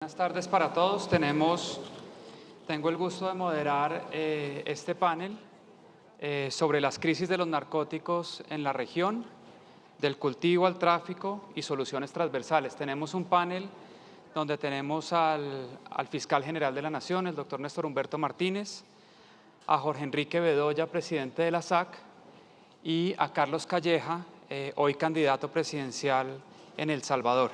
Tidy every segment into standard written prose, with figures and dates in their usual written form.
Buenas tardes para todos. Tengo el gusto de moderar este panel sobre las crisis de los narcóticos en la región, del cultivo al tráfico y soluciones transversales. Tenemos un panel donde tenemos al fiscal general de la Nación, el doctor Néstor Humberto Martínez, a Jorge Enrique Bedoya, presidente de la SAC, y a Carlos Calleja, hoy candidato presidencial en El Salvador.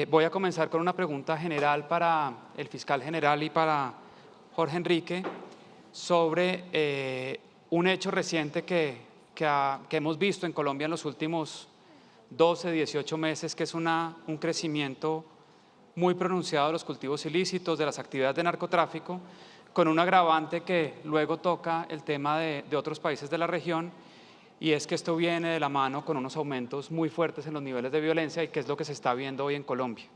Voy a comenzar con una pregunta general para el fiscal general y para Jorge Enrique sobre un hecho reciente que hemos visto en Colombia en los últimos 12, 18 meses, que es un crecimiento muy pronunciado de los cultivos ilícitos, de las actividades de narcotráfico, con un agravante que luego toca el tema de otros países de la región, y es que esto viene de la mano con unos aumentos muy fuertes en los niveles de violencia, y que es lo que se está viendo hoy en Colombia.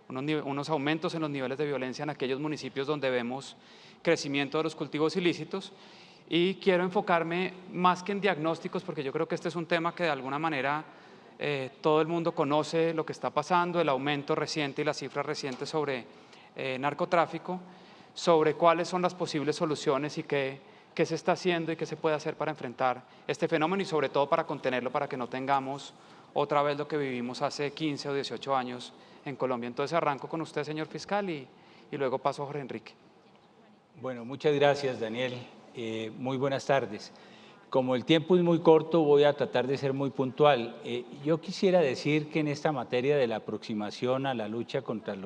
Unos aumentos en los niveles de violencia en aquellos municipios donde vemos crecimiento de los cultivos ilícitos. Y quiero enfocarme más que en diagnósticos, porque yo creo que este es un tema que de alguna manera todo el mundo conoce lo que está pasando, el aumento reciente y las cifras recientes sobre narcotráfico, sobre cuáles son las posibles soluciones y qué se está haciendo y qué se puede hacer para enfrentar este fenómeno y sobre todo para contenerlo, para que no tengamos otra vez lo que vivimos hace 15 o 18 años en Colombia. Entonces arranco con usted, señor fiscal, y luego paso a Jorge Enrique. Bueno, muchas gracias, Daniel. Muy buenas tardes. Como el tiempo es muy corto, voy a tratar de ser muy puntual. Yo quisiera decir que en esta materia de la aproximación a la lucha contra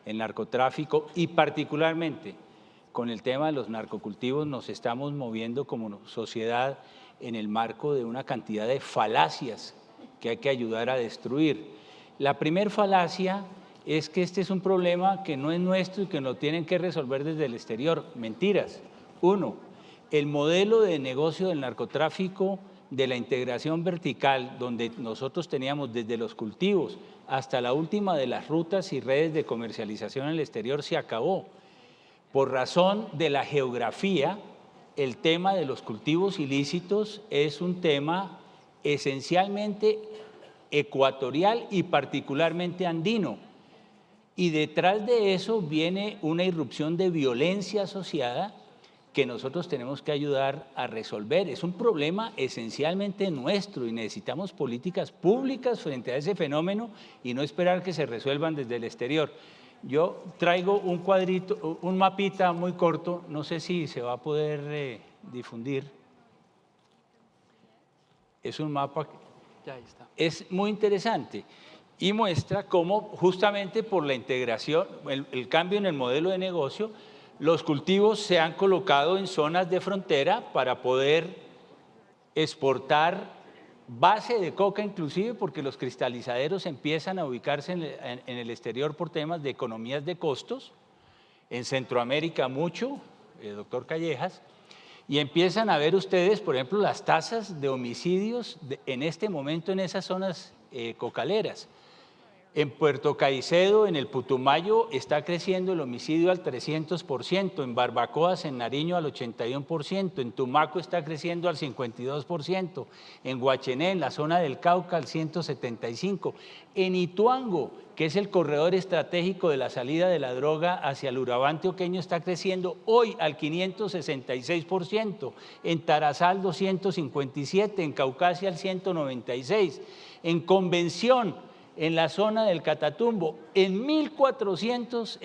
el narcotráfico y particularmente con el tema de los narcocultivos nos estamos moviendo como sociedad en el marco de una cantidad de falacias que hay que ayudar a destruir. La primera falacia es que este es un problema que no es nuestro y que lo tienen que resolver desde el exterior. Mentiras. Uno, el modelo de negocio del narcotráfico, de la integración vertical, donde nosotros teníamos desde los cultivos hasta la última de las rutas y redes de comercialización en el exterior, se acabó. Por razón de la geografía, el tema de los cultivos ilícitos es un tema esencialmente ecuatorial y particularmente andino. Y detrás de eso viene una irrupción de violencia asociada que nosotros tenemos que ayudar a resolver. Es un problema esencialmente nuestro y necesitamos políticas públicas frente a ese fenómeno y no esperar que se resuelvan desde el exterior. Yo traigo un cuadrito, un mapita muy corto, no sé si se va a poder difundir. Es un mapa, Ya, ahí está. Es muy interesante y muestra cómo justamente por la integración, el cambio en el modelo de negocio, los cultivos se han colocado en zonas de frontera para poder exportar base de coca inclusive, porque los cristalizaderos empiezan a ubicarse en el exterior por temas de economías de costos, en Centroamérica mucho, doctor Callejas, y empiezan a ver ustedes, por ejemplo, las tasas de homicidios en este momento en esas zonas cocaleras. En Puerto Caicedo, en el Putumayo, está creciendo el homicidio al 300%, en Barbacoas, en Nariño, al 81%, en Tumaco está creciendo al 52%, en Guachené, en la zona del Cauca, al 175%, en Ituango, que es el corredor estratégico de la salida de la droga hacia el Urabá antioqueño, está creciendo hoy al 566%, en Tarazal 257%, en Caucasia al 196%, en Convención, en la zona del Catatumbo, en 1.400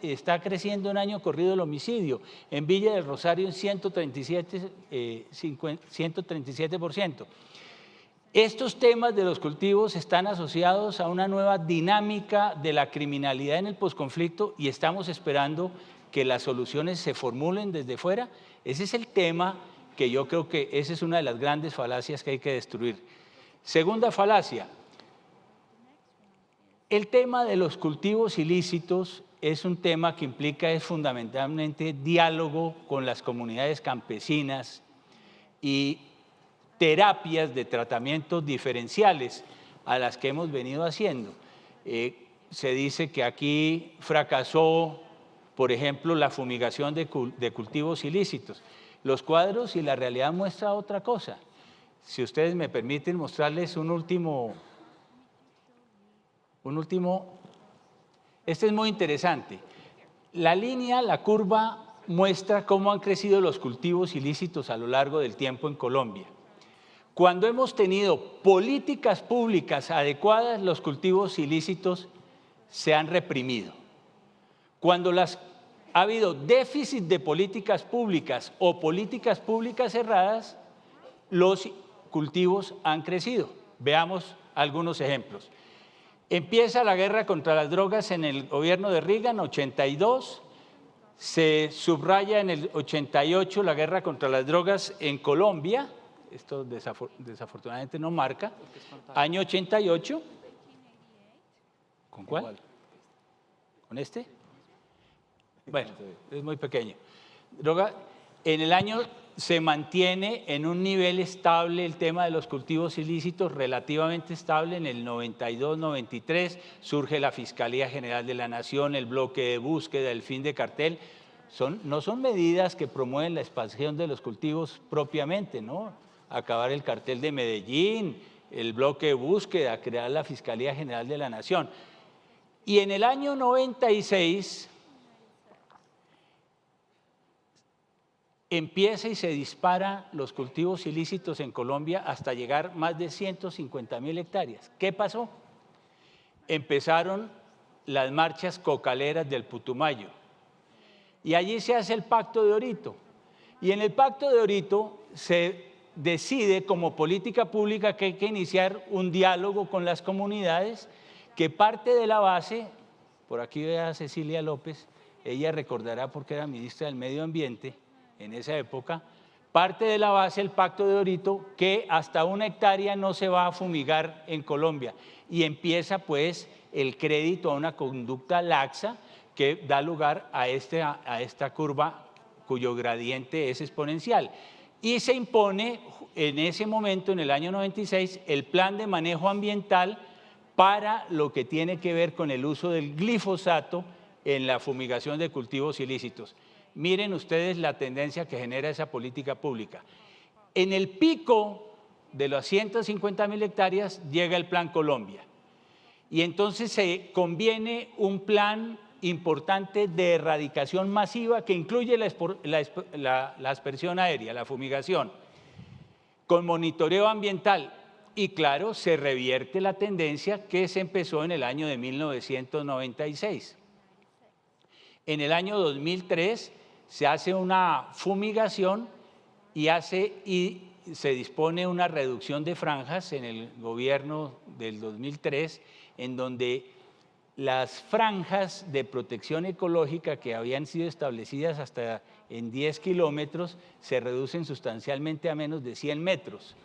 está creciendo un año corrido el homicidio, en Villa del Rosario en 137%. Estos temas de los cultivos están asociados a una nueva dinámica de la criminalidad en el posconflicto y estamos esperando que las soluciones se formulen desde fuera. Ese es el tema que yo creo que esa es una de las grandes falacias que hay que destruir. Segunda falacia. El tema de los cultivos ilícitos es un tema que implica fundamentalmente diálogo con las comunidades campesinas y terapias de tratamientos diferenciales a las que hemos venido haciendo. Se dice que aquí fracasó, por ejemplo, la fumigación de cultivos ilícitos. Los cuadros y la realidad muestra otra cosa. Si ustedes me permiten mostrarles un último Este es muy interesante. La línea, la curva, muestra cómo han crecido los cultivos ilícitos a lo largo del tiempo en Colombia. Cuando hemos tenido políticas públicas adecuadas, los cultivos ilícitos se han reprimido. Cuando ha habido déficit de políticas públicas o políticas públicas cerradas, los cultivos han crecido. Veamos algunos ejemplos. Empieza la guerra contra las drogas en el gobierno de Reagan, 82. Se subraya en el 88 la guerra contra las drogas en Colombia. Esto desafortunadamente no marca. Año 88. ¿Con cuál? ¿Con este? Bueno, es muy pequeño. Droga, en el año se mantiene en un nivel estable el tema de los cultivos ilícitos, relativamente estable. En el 92-93 surge la Fiscalía General de la Nación, el bloque de búsqueda, el fin de cartel. No son medidas que promueven la expansión de los cultivos propiamente, ¿no? Acabar el cartel de Medellín, el bloque de búsqueda, crear la Fiscalía General de la Nación. Y en el año 96 empieza y se dispara los cultivos ilícitos en Colombia hasta llegar más de 150.000 hectáreas. ¿Qué pasó? Empezaron las marchas cocaleras del Putumayo y allí se hace el Pacto de Orito. Y en el Pacto de Orito se decide como política pública que hay que iniciar un diálogo con las comunidades, que parte de la base, por aquí ve a Cecilia López, ella recordará porque era ministra del Medio Ambiente en esa época, parte de la base del Pacto de Orito que hasta 1 hectárea no se va a fumigar en Colombia, y empieza pues el crédito a una conducta laxa que da lugar a esta curva cuyo gradiente es exponencial. Y se impone en ese momento, en el año 96, el plan de manejo ambiental para lo que tiene que ver con el uso del glifosato en la fumigación de cultivos ilícitos. Miren ustedes la tendencia que genera esa política pública. En el pico de las 150.000 hectáreas llega el Plan Colombia. Y entonces se conviene un plan importante de erradicación masiva que incluye la aspersión aérea, la fumigación, con monitoreo ambiental. Y claro, se revierte la tendencia que se empezó en el año de 1996. En el año 2003 se hace una fumigación y se dispone una reducción de franjas en el gobierno del 2003, en donde las franjas de protección ecológica que habían sido establecidas hasta en 10 kilómetros se reducen sustancialmente a menos de 100 metros,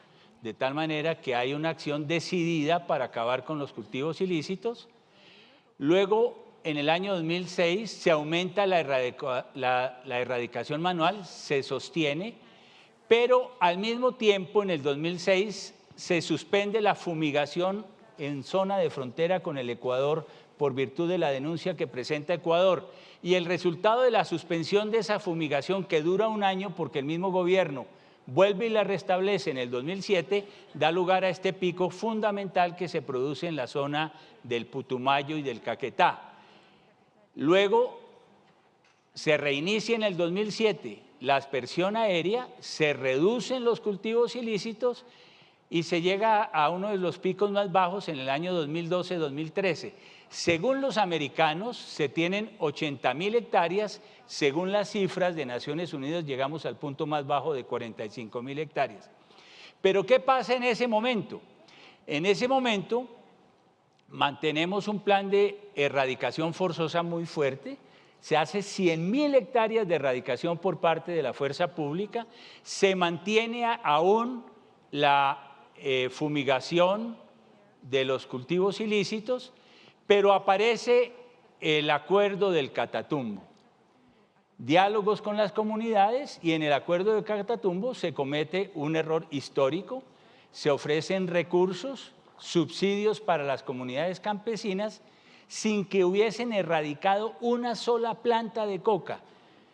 de tal manera que hay una acción decidida para acabar con los cultivos ilícitos. Luego, en el año 2006 se aumenta la erradicación manual, se sostiene, pero al mismo tiempo en el 2006 se suspende la fumigación en zona de frontera con el Ecuador por virtud de la denuncia que presenta Ecuador. Y el resultado de la suspensión de esa fumigación, que dura 1 año porque el mismo gobierno vuelve y la restablece en el 2007, da lugar a este pico fundamental que se produce en la zona del Putumayo y del Caquetá. Luego se reinicia en el 2007 la aspersión aérea, se reducen los cultivos ilícitos y se llega a uno de los picos más bajos en el año 2012-2013. Según los americanos, se tienen 80.000 hectáreas. Según las cifras de Naciones Unidas, llegamos al punto más bajo de 45.000 hectáreas. Pero ¿qué pasa en ese momento? En ese momento mantenemos un plan de erradicación forzosa muy fuerte. Se hace 100.000 hectáreas de erradicación por parte de la fuerza pública. Se mantiene aún la fumigación de los cultivos ilícitos, pero aparece el acuerdo del Catatumbo. Diálogos con las comunidades, y en el acuerdo del Catatumbo se comete un error histórico. Se ofrecen recursos, subsidios para las comunidades campesinas sin que hubiesen erradicado una sola planta de coca.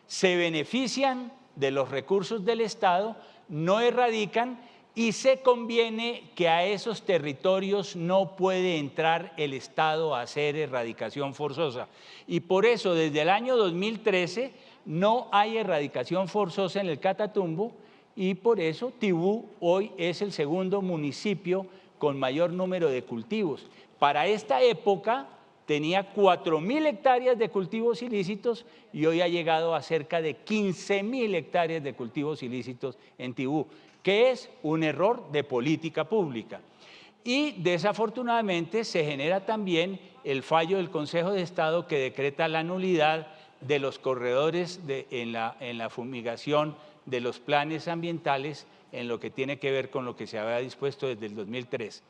Se benefician de los recursos del Estado, no erradican, y se conviene que a esos territorios no puede entrar el Estado a hacer erradicación forzosa. Y por eso, desde el año 2013, no hay erradicación forzosa en el Catatumbo, y por eso Tibú hoy es el segundo municipio con mayor número de cultivos. Para esta época tenía 4.000 hectáreas de cultivos ilícitos y hoy ha llegado a cerca de 15.000 hectáreas de cultivos ilícitos en Tibú, que es un error de política pública. Y desafortunadamente se genera también el fallo del Consejo de Estado que decreta la nulidad de los corredores en la fumigación de los planes ambientales en lo que tiene que ver con lo que se había dispuesto desde el 2003.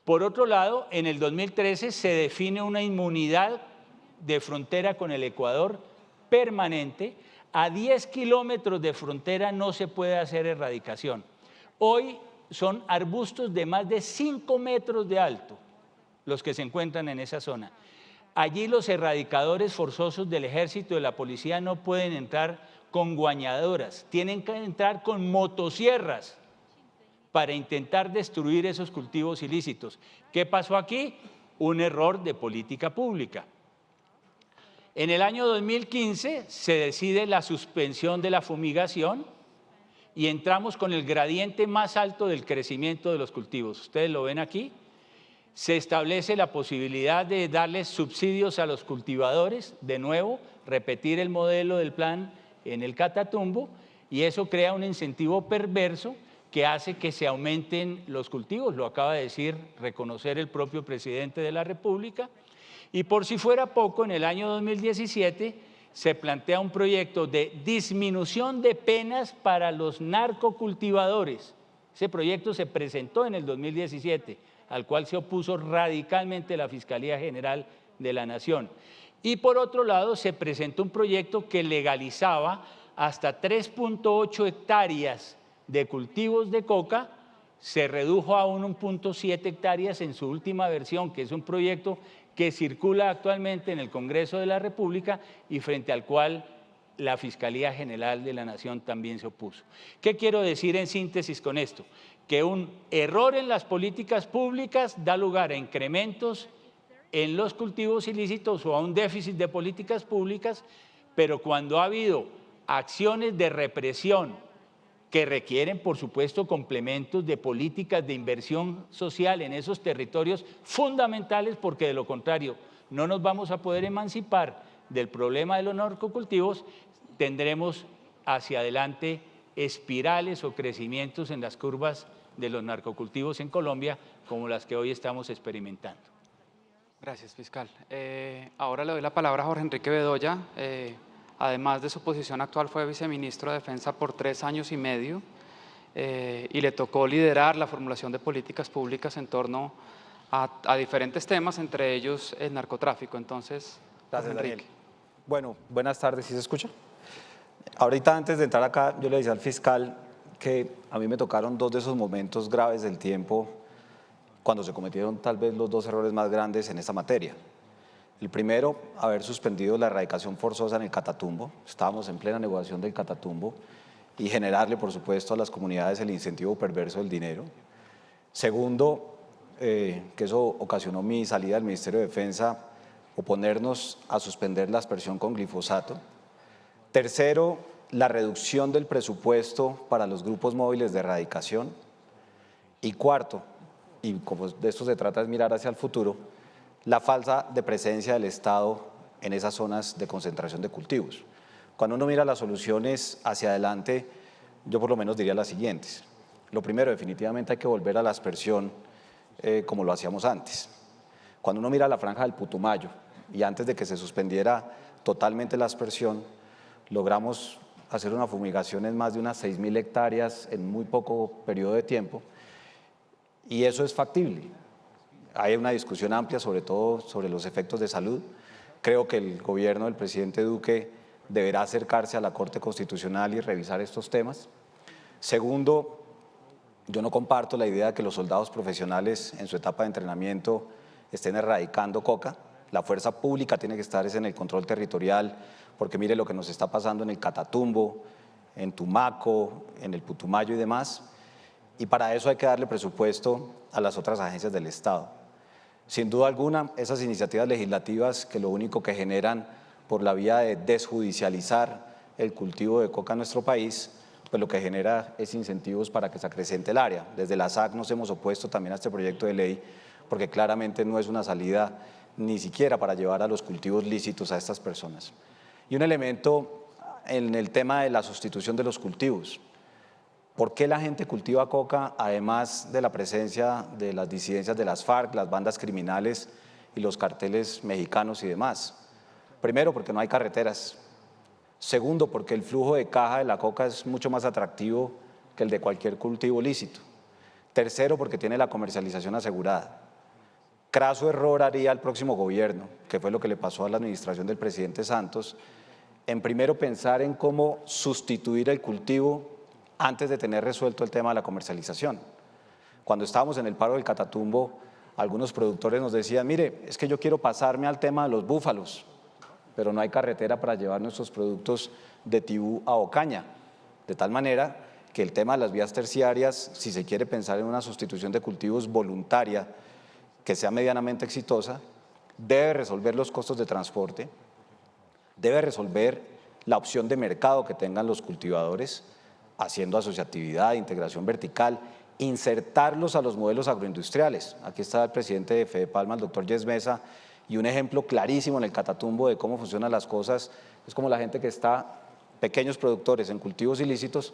Por otro lado, en el 2013 se define una inmunidad de frontera con el Ecuador permanente. A 10 kilómetros de frontera no se puede hacer erradicación. Hoy son arbustos de más de 5 metros de alto los que se encuentran en esa zona. Allí los erradicadores forzosos del ejército y de la policía no pueden entrar con guañadoras, tienen que entrar con motosierras para intentar destruir esos cultivos ilícitos. ¿Qué pasó aquí? Un error de política pública. En el año 2015 se decide la suspensión de la fumigación y entramos con el gradiente más alto del crecimiento de los cultivos. Ustedes lo ven aquí. Se establece la posibilidad de darles subsidios a los cultivadores, de nuevo, repetir el modelo del plan en el Catatumbo, y eso crea un incentivo perverso que hace que se aumenten los cultivos, lo acaba de decir, reconocer el propio presidente de la República. Y por si fuera poco, en el año 2017 se plantea un proyecto de disminución de penas para los narcocultivadores. Ese proyecto se presentó en el 2017, al cual se opuso radicalmente la Fiscalía General de la Nación. Y por otro lado, se presentó un proyecto que legalizaba hasta 3.8 hectáreas de cultivos de coca, se redujo a 1.7 hectáreas en su última versión, que es un proyecto que circula actualmente en el Congreso de la República y frente al cual la Fiscalía General de la Nación también se opuso. ¿Qué quiero decir en síntesis con esto? Que un error en las políticas públicas da lugar a incrementos en los cultivos ilícitos o a un déficit de políticas públicas, pero cuando ha habido acciones de represión que requieren, por supuesto, complementos de políticas de inversión social en esos territorios fundamentales, porque de lo contrario no nos vamos a poder emancipar del problema de los narcocultivos, tendremos hacia adelante espirales o crecimientos en las curvas de los narcocultivos en Colombia, como las que hoy estamos experimentando. Gracias, fiscal. Ahora le doy la palabra a Jorge Enrique Bedoya. Además de su posición actual, fue viceministro de Defensa por 3 años y medio y le tocó liderar la formulación de políticas públicas en torno a diferentes temas, entre ellos el narcotráfico. Entonces, gracias, Jorge Enrique. Daniel. Bueno, buenas tardes, ¿sí se escucha? Ahorita, antes de entrar acá, yo le decía al fiscal que a mí me tocaron 2 de esos momentos graves del tiempo cuando se cometieron tal vez los 2 errores más grandes en esta materia. El primero, haber suspendido la erradicación forzosa en el Catatumbo. Estábamos en plena negociación del Catatumbo y generarle, por supuesto, a las comunidades el incentivo perverso del dinero. Segundo, que eso ocasionó mi salida del Ministerio de Defensa, oponernos a suspender la aspersión con glifosato. Tercero, la reducción del presupuesto para los grupos móviles de erradicación. Y cuarto, y como de esto se trata es mirar hacia el futuro, la falta de presencia del Estado en esas zonas de concentración de cultivos. Cuando uno mira las soluciones hacia adelante, yo por lo menos diría las siguientes. Lo primero, definitivamente hay que volver a la aspersión como lo hacíamos antes. Cuando uno mira la franja del Putumayo y antes de que se suspendiera totalmente la aspersión, logramos hacer una fumigación en más de unas 6.000 hectáreas en muy poco periodo de tiempo y eso es factible. Hay una discusión amplia, sobre todo sobre los efectos de salud. Creo que el gobierno del presidente Duque deberá acercarse a la Corte Constitucional y revisar estos temas. Segundo, yo no comparto la idea de que los soldados profesionales en su etapa de entrenamiento estén erradicando coca. La fuerza pública tiene que estar en el control territorial, porque mire lo que nos está pasando en el Catatumbo, en Tumaco, en el Putumayo y demás. y para eso hay que darle presupuesto a las otras agencias del Estado. Sin duda alguna, esas iniciativas legislativas que lo único que generan por la vía de desjudicializar el cultivo de coca en nuestro país, pues lo que genera es incentivos para que se acrecente el área. Desde la SAC nos hemos opuesto también a este proyecto de ley porque claramente no es una salida ni siquiera para llevar a los cultivos lícitos a estas personas. Y un elemento en el tema de la sustitución de los cultivos. ¿Por qué la gente cultiva coca además de la presencia de las disidencias de las FARC, las bandas criminales y los carteles mexicanos y demás? Primero, porque no hay carreteras. Segundo, porque el flujo de caja de la coca es mucho más atractivo que el de cualquier cultivo lícito. Tercero, porque tiene la comercialización asegurada. Craso error haría el próximo gobierno, que fue lo que le pasó a la administración del presidente Santos, en primero pensar en cómo sustituir el cultivo antes de tener resuelto el tema de la comercialización. Cuando estábamos en el paro del Catatumbo, algunos productores nos decían, mire, es que yo quiero pasarme al tema de los búfalos, pero no hay carretera para llevar nuestros productos de Tibú a Ocaña. De tal manera que el tema de las vías terciarias, si se quiere pensar en una sustitución de cultivos voluntaria que sea medianamente exitosa, debe resolver los costos de transporte, debe resolver la opción de mercado que tengan los cultivadores, haciendo asociatividad, integración vertical, insertarlos a los modelos agroindustriales. Aquí está el presidente de Fedepalma, el doctor Yes Mesa, y un ejemplo clarísimo en el Catatumbo de cómo funcionan las cosas es como la gente que está, pequeños productores en cultivos ilícitos,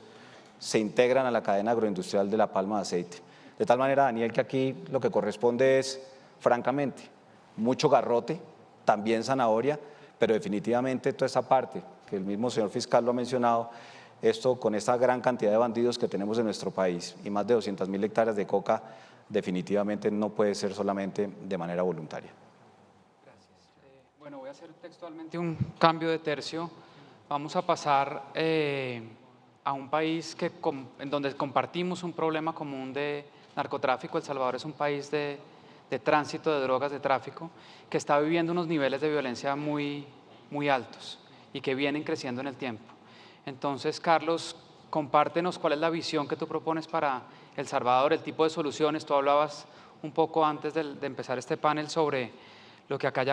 se integran a la cadena agroindustrial de la palma de aceite. De tal manera, Daniel, que aquí lo que corresponde es, francamente, mucho garrote, también zanahoria, pero definitivamente toda esa parte, que el mismo señor fiscal lo ha mencionado, esto con esta gran cantidad de bandidos que tenemos en nuestro país y más de 200.000 hectáreas de coca, definitivamente no puede ser solamente de manera voluntaria. Bueno, voy a hacer textualmente un cambio de tercio. Vamos a pasar a un país en donde compartimos un problema común de narcotráfico. El Salvador es un país de tránsito de drogas, de tráfico, que está viviendo unos niveles de violencia muy altos y que vienen creciendo en el tiempo. Entonces, Carlos, compártenos cuál es la visión que tú propones para El Salvador, el tipo de soluciones. Tú hablabas un poco antes de empezar este panel sobre lo que acá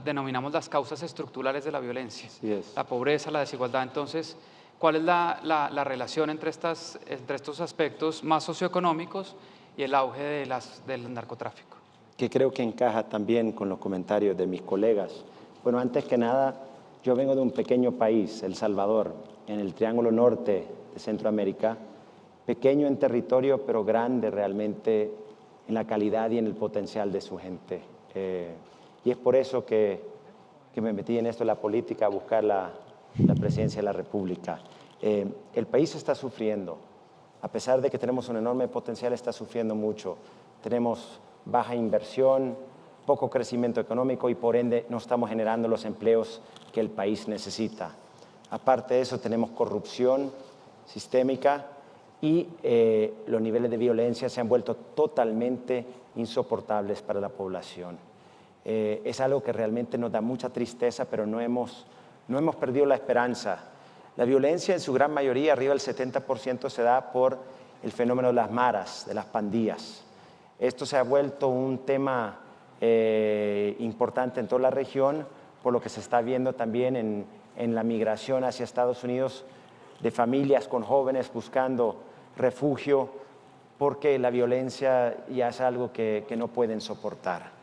denominamos las causas estructurales de la violencia, la pobreza, la desigualdad. Entonces, ¿cuál es la relación entre estos aspectos más socioeconómicos y el auge del narcotráfico? Que creo que encaja también con los comentarios de mis colegas. Bueno, antes que nada, yo vengo de un pequeño país, El Salvador, en el Triángulo Norte de Centroamérica, pequeño en territorio, pero grande realmente en la calidad y en el potencial de su gente. Y es por eso que me metí en esto de la política, a buscar la presidencia de la República. El país está sufriendo, a pesar de que tenemos un enorme potencial, está sufriendo mucho. Tenemos baja inversión, poco crecimiento económico y por ende no estamos generando los empleos que el país necesita. Aparte de eso, tenemos corrupción sistémica y los niveles de violencia se han vuelto totalmente insoportables para la población. Es algo que realmente nos da mucha tristeza, pero no hemos perdido la esperanza. La violencia en su gran mayoría, arriba del 70%, se da por el fenómeno de las maras, de las pandillas. Esto se ha vuelto un tema importante en toda la región, por lo que se está viendo también en la migración hacia Estados Unidos de familias con jóvenes buscando refugio, porque la violencia ya es algo que no pueden soportar.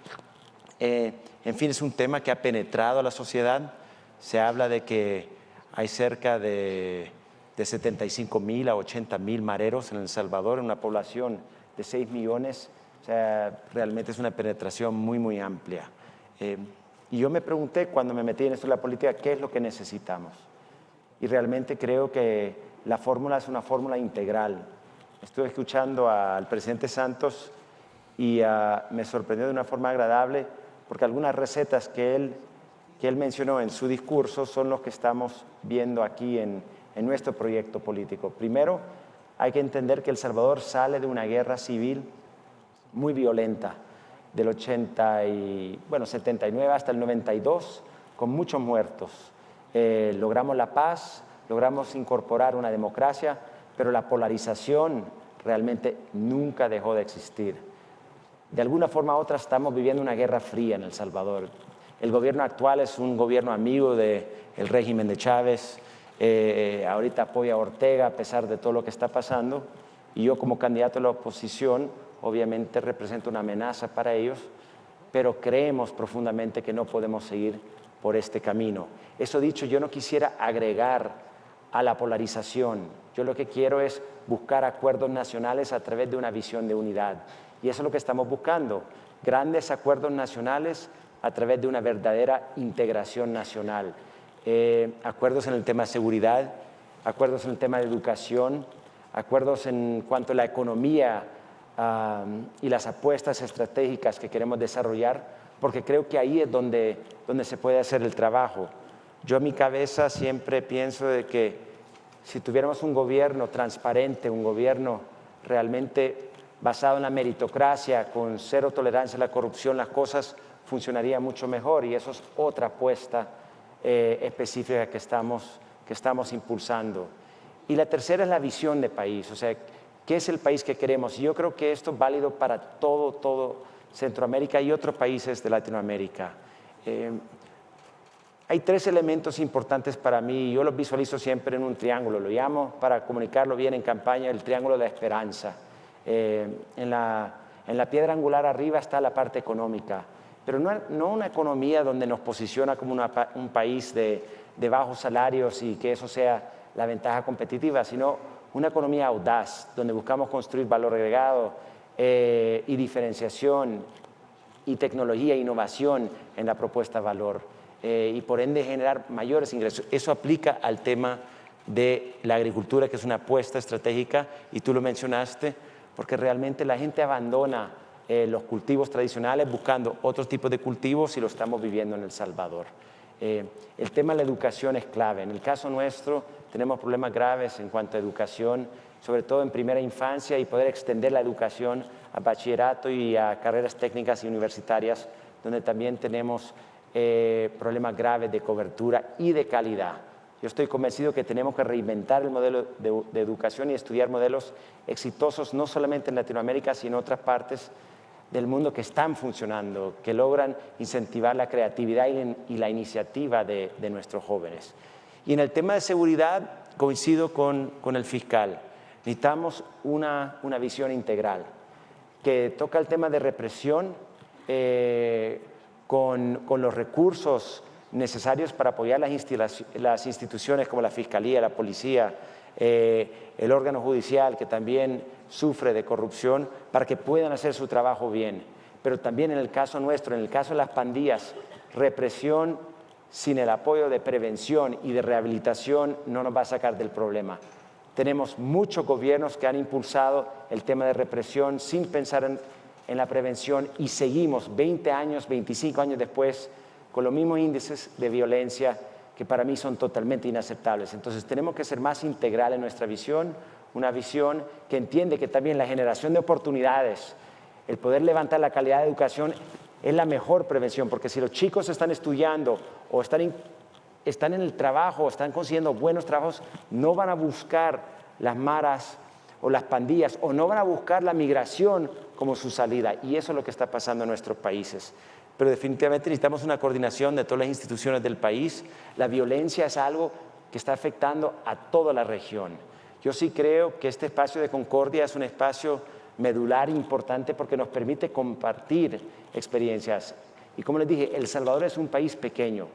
En fin, es un tema que ha penetrado a la sociedad. Se habla de que hay cerca de 75.000 a 80.000 mareros en El Salvador, en una población de 6 millones. O sea, realmente es una penetración muy amplia. Y yo me pregunté cuando me metí en esto de la política, ¿qué es lo que necesitamos? Y realmente creo que la fórmula es una fórmula integral. Estuve escuchando al presidente Santos y me sorprendió de una forma agradable porque algunas recetas que él mencionó en su discurso son los que estamos viendo aquí en nuestro proyecto político. Primero, hay que entender que El Salvador sale de una guerra civil muy violenta, del 79 hasta el 92, con muchos muertos. Logramos la paz, logramos incorporar una democracia, pero la polarización realmente nunca dejó de existir. De alguna forma u otra estamos viviendo una guerra fría en El Salvador. El gobierno actual es un gobierno amigo del régimen de Chávez, ahorita apoya a Ortega a pesar de todo lo que está pasando, y yo como candidato de la oposición obviamente represento una amenaza para ellos, pero creemos profundamente que no podemos seguir por este camino. Eso dicho, yo no quisiera agregar a la polarización. Yo lo que quiero es buscar acuerdos nacionales a través de una visión de unidad. Y eso es lo que estamos buscando, grandes acuerdos nacionales a través de una verdadera integración nacional. Acuerdos en el tema de seguridad, acuerdos en el tema de educación, acuerdos en cuanto a la economía y las apuestas estratégicas que queremos desarrollar, porque creo que ahí es donde se puede hacer el trabajo. Yo en mi cabeza siempre pienso de que si tuviéramos un gobierno transparente, un gobierno realmente basado en la meritocracia, con cero tolerancia a la corrupción, las cosas funcionarían mucho mejor, y eso es otra apuesta específica que estamos impulsando. Y la tercera es la visión de país, o sea, ¿qué es el país que queremos? Y yo creo que esto es válido para todo Centroamérica y otros países de Latinoamérica. Hay tres elementos importantes para mí, yo los visualizo siempre en un triángulo, lo llamo, para comunicarlo bien en campaña, el triángulo de la esperanza. En la piedra angular arriba está la parte económica, pero no una economía donde nos posiciona como un país de bajos salarios y que eso sea la ventaja competitiva, sino una economía audaz, donde buscamos construir valor agregado y diferenciación y tecnología e innovación en la propuesta de valor, y por ende generar mayores ingresos. Eso aplica al tema de la agricultura, que es una apuesta estratégica, y tú lo mencionaste, porque realmente la gente abandona los cultivos tradicionales buscando otros tipos de cultivos, y lo estamos viviendo en El Salvador. El tema de la educación es clave. En el caso nuestro tenemos problemas graves en cuanto a educación, sobre todo en primera infancia, y poder extender la educación a bachillerato y a carreras técnicas y universitarias, donde también tenemos problemas graves de cobertura y de calidad. Yo estoy convencido que tenemos que reinventar el modelo de educación y estudiar modelos exitosos no solamente en Latinoamérica, sino en otras partes del mundo que están funcionando, que logran incentivar la creatividad y la iniciativa de nuestros jóvenes. Y en el tema de seguridad coincido con el fiscal. Necesitamos una visión integral que toca el tema de represión con los recursos necesarios para apoyar las instituciones como la Fiscalía, la Policía, el órgano judicial, que también sufre de corrupción, para que puedan hacer su trabajo bien. Pero también en el caso nuestro, en el caso de las pandillas, represión sin el apoyo de prevención y de rehabilitación no nos va a sacar del problema. Tenemos muchos gobiernos que han impulsado el tema de represión sin pensar en la prevención, y seguimos 20 años, 25 años después con los mismos índices de violencia que para mí son totalmente inaceptables. Entonces tenemos que ser más integral en nuestra visión, una visión que entiende que también la generación de oportunidades, el poder levantar la calidad de educación es la mejor prevención, porque si los chicos están estudiando o están en el trabajo, están consiguiendo buenos trabajos, no van a buscar las maras o las pandillas, o no van a buscar la migración como su salida, y eso es lo que está pasando en nuestros países. Pero definitivamente necesitamos una coordinación de todas las instituciones del país. La violencia es algo que está afectando a toda la región. Yo sí creo que este espacio de concordia es un espacio medular importante porque nos permite compartir experiencias. Y como les dije, El Salvador es un país pequeño,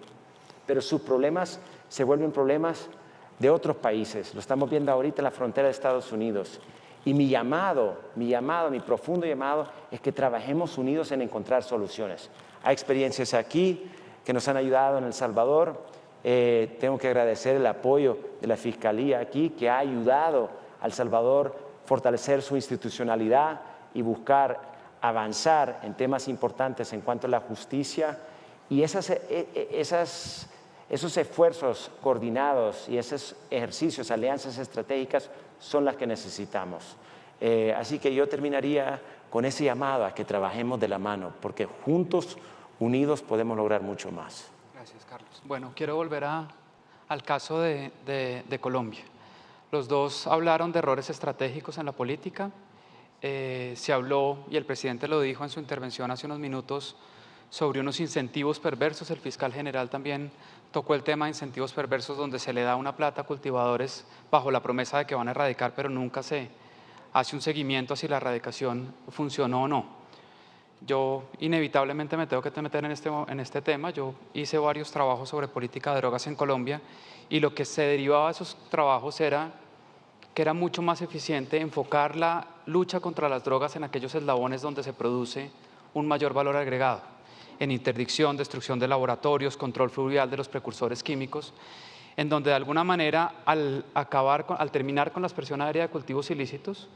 pero sus problemas se vuelven problemas de otros países. Lo estamos viendo ahorita en la frontera de Estados Unidos. Y mi profundo llamado es que trabajemos unidos en encontrar soluciones. Hay experiencias aquí que nos han ayudado en El Salvador. Tengo que agradecer el apoyo de la Fiscalía aquí, que ha ayudado a El Salvador a fortalecer su institucionalidad y buscar avanzar en temas importantes en cuanto a la justicia. Y esos esfuerzos coordinados y esos ejercicios, alianzas estratégicas, son las que necesitamos. Así que yo terminaría con ese llamado a que trabajemos de la mano, porque juntos, unidos, podemos lograr mucho más. Gracias, Carlos. Bueno, quiero volver al caso de Colombia. Los dos hablaron de errores estratégicos en la política. Se habló, y el presidente lo dijo en su intervención hace unos minutos, sobre unos incentivos perversos. El fiscal general también tocó el tema de incentivos perversos, donde se le da una plata a cultivadores bajo la promesa de que van a erradicar, pero nunca se hace un seguimiento a si la erradicación funcionó o no. Yo inevitablemente me tengo que meter en este tema. Yo hice varios trabajos sobre política de drogas en Colombia, y lo que se derivaba de esos trabajos era que era mucho más eficiente enfocar la lucha contra las drogas en aquellos eslabones donde se produce un mayor valor agregado, en interdicción, destrucción de laboratorios, control fluvial de los precursores químicos, en donde de alguna manera al terminar con la aspersión aérea de cultivos ilícitos,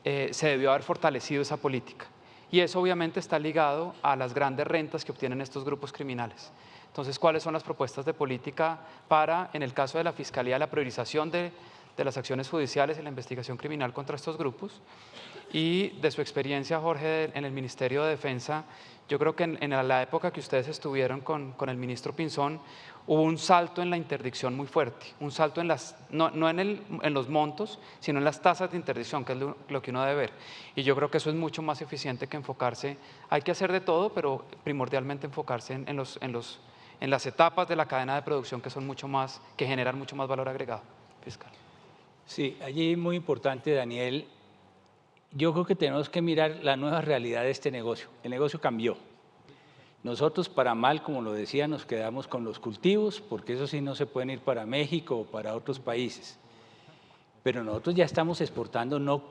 se debió haber fortalecido esa política. Y eso obviamente está ligado a las grandes rentas que obtienen estos grupos criminales. Entonces, ¿cuáles son las propuestas de política para, en el caso de la Fiscalía, la priorización de las acciones judiciales y la investigación criminal contra estos grupos? Y de su experiencia, Jorge, en el Ministerio de Defensa, yo creo que en la época que ustedes estuvieron con el ministro Pinzón, hubo un salto en la interdicción muy fuerte, un salto no en los montos, sino en las tasas de interdicción, que es lo que uno debe ver. Y yo creo que eso es mucho más eficiente que enfocarse, hay que hacer de todo, pero primordialmente enfocarse en las etapas de la cadena de producción que generan mucho más valor agregado. Fiscal. Sí, allí muy importante, Daniel. Yo creo que tenemos que mirar la nueva realidad de este negocio. El negocio cambió. Nosotros, para mal, como lo decía, nos quedamos con los cultivos, porque eso sí no se pueden ir para México o para otros países. Pero nosotros ya estamos exportando no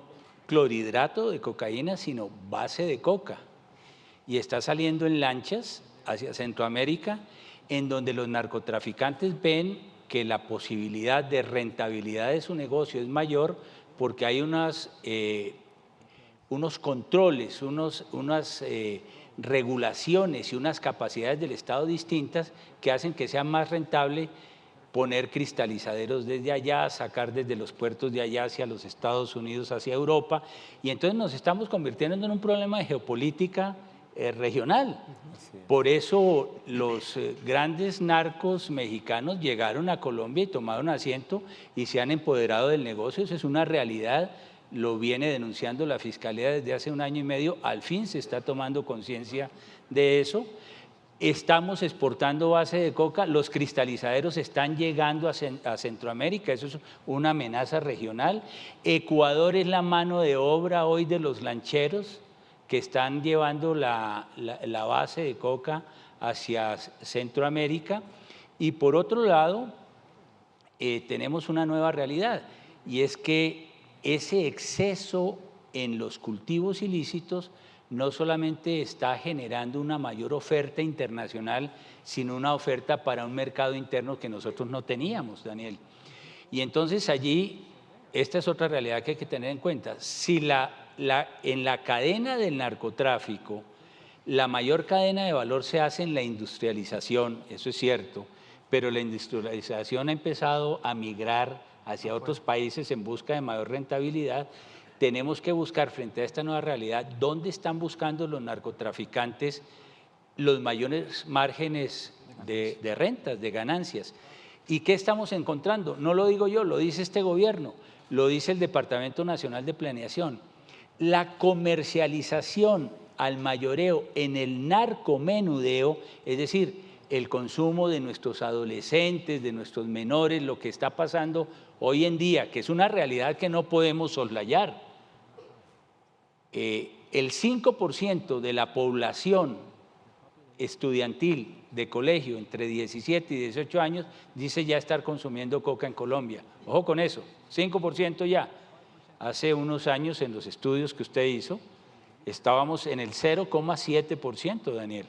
clorhidrato de cocaína, sino base de coca. Y está saliendo en lanchas hacia Centroamérica, en donde los narcotraficantes ven que la posibilidad de rentabilidad de su negocio es mayor, porque hay unos controles, unas regulaciones y unas capacidades del Estado distintas que hacen que sea más rentable poner cristalizaderos desde allá, sacar desde los puertos de allá hacia los Estados Unidos, hacia Europa, y entonces nos estamos convirtiendo en un problema de geopolítica regional. Por eso los grandes narcos mexicanos llegaron a Colombia y tomaron asiento y se han empoderado del negocio. Eso es una realidad, lo viene denunciando la Fiscalía desde hace 1 año y medio, al fin se está tomando conciencia de eso. Estamos exportando base de coca, los cristalizaderos están llegando a Centroamérica, eso es una amenaza regional. Ecuador es la mano de obra hoy de los lancheros que están llevando la base de coca hacia Centroamérica. Y por otro lado, tenemos una nueva realidad, y es que ese exceso en los cultivos ilícitos no solamente está generando una mayor oferta internacional, sino una oferta para un mercado interno que nosotros no teníamos, Daniel. Y entonces allí, esta es otra realidad que hay que tener en cuenta. Si en la cadena del narcotráfico, la mayor cadena de valor se hace en la industrialización, eso es cierto, pero la industrialización ha empezado a migrar hacia otros países en busca de mayor rentabilidad. Tenemos que buscar, frente a esta nueva realidad, dónde están buscando los narcotraficantes los mayores márgenes de rentas, de ganancias. ¿Y qué estamos encontrando? No lo digo yo, lo dice este gobierno, lo dice el Departamento Nacional de Planeación. La comercialización al mayoreo en el narcomenudeo, es decir, el consumo de nuestros adolescentes, de nuestros menores, lo que está pasando hoy en día, que es una realidad que no podemos soslayar. El 5% de la población estudiantil de colegio entre 17 y 18 años dice ya estar consumiendo coca en Colombia. Ojo con eso, 5% ya. Hace unos años, en los estudios que usted hizo, estábamos en el 0,7%, Daniel.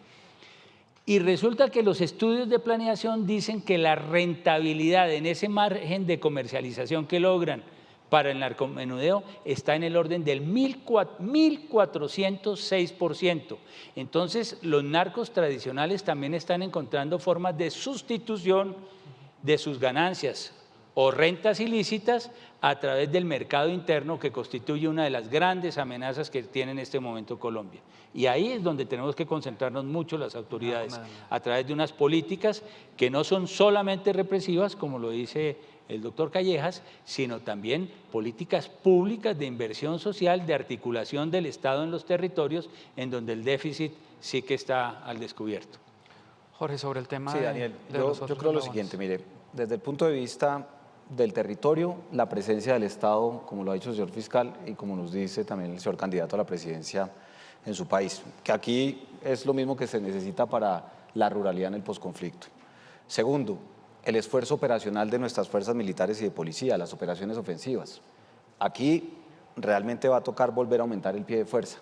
Y resulta que los estudios de planeación dicen que la rentabilidad en ese margen de comercialización que logran para el narcomenudeo está en el orden del 1.406%. Entonces, los narcos tradicionales también están encontrando formas de sustitución de sus ganancias. o rentas ilícitas a través del mercado interno, que constituye una de las grandes amenazas que tiene en este momento Colombia. Y ahí es donde tenemos que concentrarnos mucho las autoridades, a través de unas políticas que no son solamente represivas, como lo dice el doctor Callejas, sino también políticas públicas de inversión social, de articulación del Estado en los territorios, en donde el déficit sí que está al descubierto. Jorge, sobre el tema Sí, Daniel, de yo los otros creo lo eslabones. siguiente, mire, desde el punto de vista del territorio, la presencia del Estado, como lo ha dicho el señor fiscal y como nos dice también el señor candidato a la presidencia en su país, que aquí es lo mismo que se necesita para la ruralidad en el posconflicto. Segundo, el esfuerzo operacional de nuestras fuerzas militares y de policía, las operaciones ofensivas. Aquí realmente va a tocar volver a aumentar el pie de fuerza.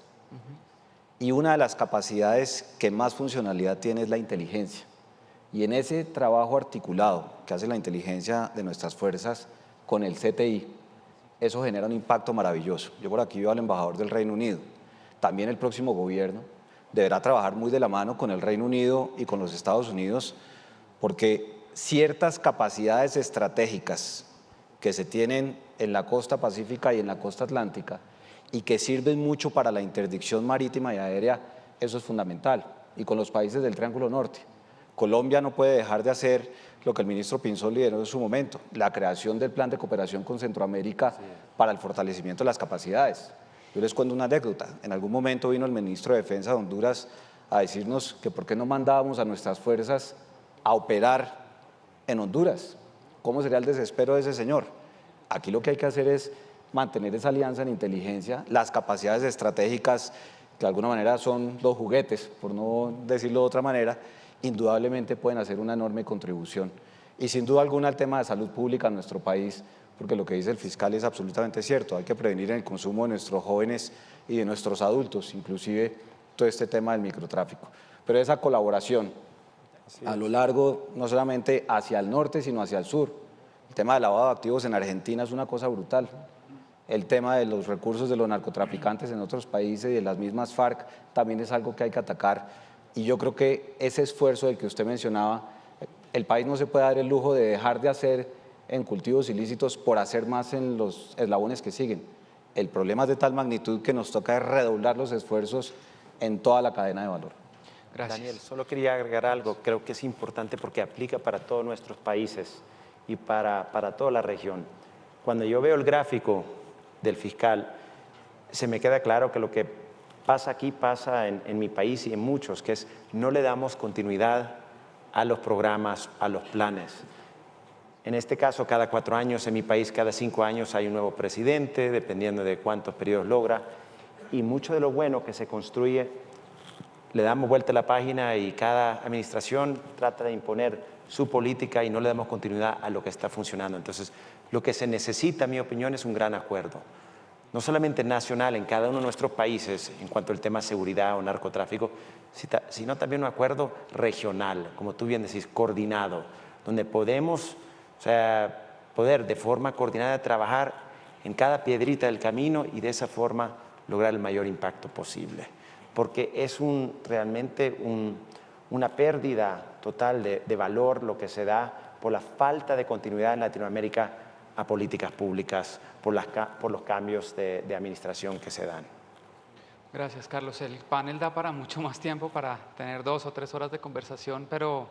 Y una de las capacidades que más funcionalidad tiene es la inteligencia. Y en ese trabajo articulado que hace la inteligencia de nuestras fuerzas con el CTI, eso genera un impacto maravilloso. Yo por aquí veo al embajador del Reino Unido. También el próximo gobierno deberá trabajar muy de la mano con el Reino Unido y con los Estados Unidos, porque ciertas capacidades estratégicas que se tienen en la costa pacífica y en la costa atlántica y que sirven mucho para la interdicción marítima y aérea, eso es fundamental. Y con los países del Triángulo Norte. Colombia no puede dejar de hacer lo que el ministro Pinzón lideró en su momento, la creación del plan de cooperación con Centroamérica para el fortalecimiento de las capacidades. Yo les cuento una anécdota. En algún momento vino el ministro de Defensa de Honduras a decirnos que por qué no mandábamos a nuestras fuerzas a operar en Honduras. ¿Cómo sería el desespero de ese señor? Aquí lo que hay que hacer es mantener esa alianza en inteligencia, las capacidades estratégicas, que de alguna manera son los juguetes, por no decirlo de otra manera, indudablemente pueden hacer una enorme contribución. Y sin duda alguna el tema de salud pública en nuestro país, porque lo que dice el fiscal es absolutamente cierto, hay que prevenir el consumo de nuestros jóvenes y de nuestros adultos, inclusive todo este tema del microtráfico. Pero esa colaboración a lo largo, no solamente hacia el norte, sino hacia el sur. El tema del lavado de activos en Argentina es una cosa brutal. El tema de los recursos de los narcotraficantes en otros países y de las mismas FARC también es algo que hay que atacar. Y yo creo que ese esfuerzo del que usted mencionaba, el país no se puede dar el lujo de dejar de hacer en cultivos ilícitos por hacer más en los eslabones que siguen. El problema es de tal magnitud que nos toca redoblar los esfuerzos en toda la cadena de valor. Gracias. Daniel, solo quería agregar algo, creo que es importante porque aplica para todos nuestros países y para toda la región. Cuando yo veo el gráfico del fiscal, se me queda claro que lo que pasa aquí pasa en mi país y en muchos, que es no le damos continuidad a los programas, a los planes. En este caso, cada 4 años, en mi país cada 5 años hay un nuevo presidente, dependiendo de cuántos periodos logra, y mucho de lo bueno que se construye le damos vuelta a la página y cada administración trata de imponer su política y no le damos continuidad a lo que está funcionando. Entonces, lo que se necesita, en mi opinión, es un gran acuerdo, no solamente nacional en cada uno de nuestros países en cuanto al tema seguridad o narcotráfico, sino también un acuerdo regional, como tú bien decís, coordinado, donde podemos, poder de forma coordinada trabajar en cada piedrita del camino y de esa forma lograr el mayor impacto posible. Porque es realmente una pérdida total de valor lo que se da por la falta de continuidad en Latinoamérica a políticas públicas, por los cambios de administración que se dan. Gracias, Carlos. El panel da para mucho más tiempo, para tener 2 o 3 horas de conversación, pero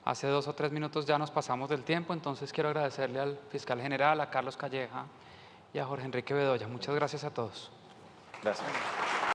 hace 2 o 3 minutos ya nos pasamos del tiempo, entonces quiero agradecerle al fiscal general, a Carlos Calleja y a Jorge Enrique Bedoya. Muchas gracias a todos. Gracias.